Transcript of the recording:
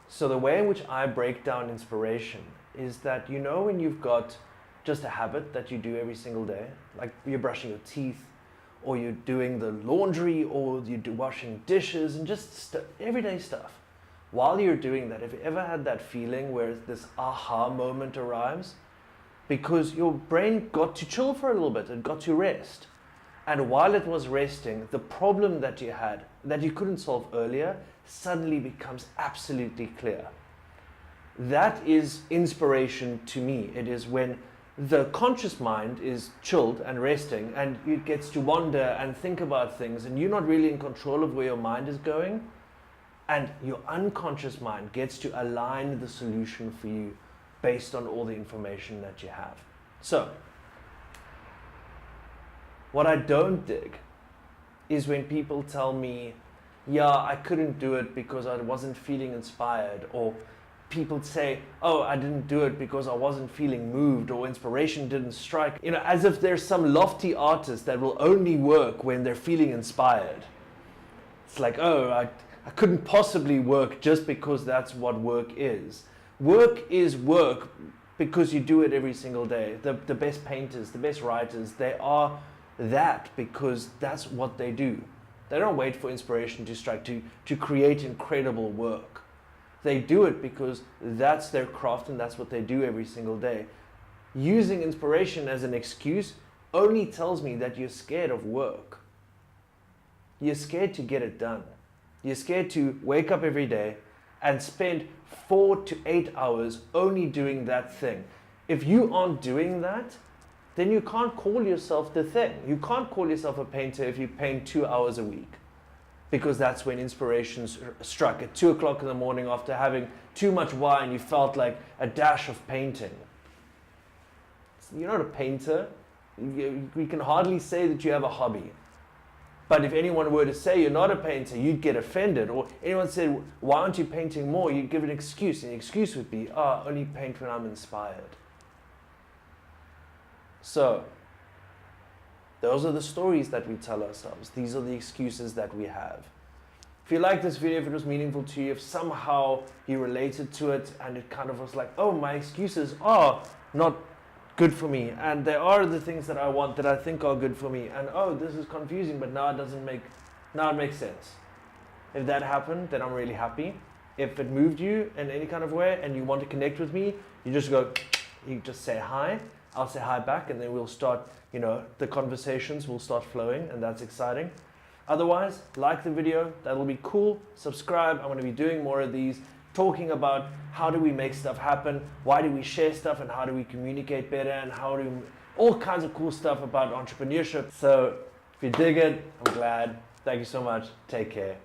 So the way in which I break down inspiration is that, you know, when you've got just a habit that you do every single day, like you're brushing your teeth, or you're doing the laundry, or you're washing dishes, and just everyday stuff. While you're doing that, have you ever had that feeling where this aha moment arrives? Because your brain got to chill for a little bit, it got to rest. And while it was resting, the problem that you had, that you couldn't solve earlier, suddenly becomes absolutely clear. That is inspiration to me. It is when the conscious mind is chilled and resting, and it gets to wander and think about things, and you're not really in control of where your mind is going, and your unconscious mind gets to align the solution for you based on all the information that you have. So, what I don't dig is when people tell me, yeah, I couldn't do it because I wasn't feeling inspired, or people say, oh, I didn't do it because I wasn't feeling moved, or inspiration didn't strike. You know, as if there's some lofty artist that will only work when they're feeling inspired. It's like, oh, I couldn't possibly work just because that's what work is. Work is work because you do it every single day. The best painters, the best writers, they are that because that's what they do. They don't wait for inspiration to strike to create incredible work. They do it because that's their craft and that's what they do every single day. Using inspiration as an excuse only tells me that you're scared of work. You're scared to get it done. You're scared to wake up every day and spend 4 to 8 hours only doing that thing. If you aren't doing that, then you can't call yourself the thing. You can't call yourself a painter if you paint 2 hours a week, because that's when inspiration struck at 2 o'clock in the morning after having too much wine. You felt like a dash of painting. You're not a painter. We can hardly say that you have a hobby. But if anyone were to say you're not a painter, you'd get offended. Or anyone said, why aren't you painting more? You'd give an excuse. And the excuse would be, I only paint when I'm inspired. So, those are the stories that we tell ourselves. These are the excuses that we have. If you liked this video, if it was meaningful to you, if somehow you related to it and it kind of was like, oh, my excuses are not good for me, and there are the things that I want that I think are good for me, and oh, this is confusing, but now it makes sense. If that happened, then I'm really happy. If it moved you in any kind of way and you want to connect with me, you just say hi, I'll say hi back, and then we'll start, the conversations will start flowing, and that's exciting. Otherwise, like the video, that'll be cool. Subscribe, I'm going to be doing more of these, talking about how do we make stuff happen, why do we share stuff, and how do we communicate better, and all kinds of cool stuff about entrepreneurship. So if you dig it, I'm glad. Thank you so much. Take care.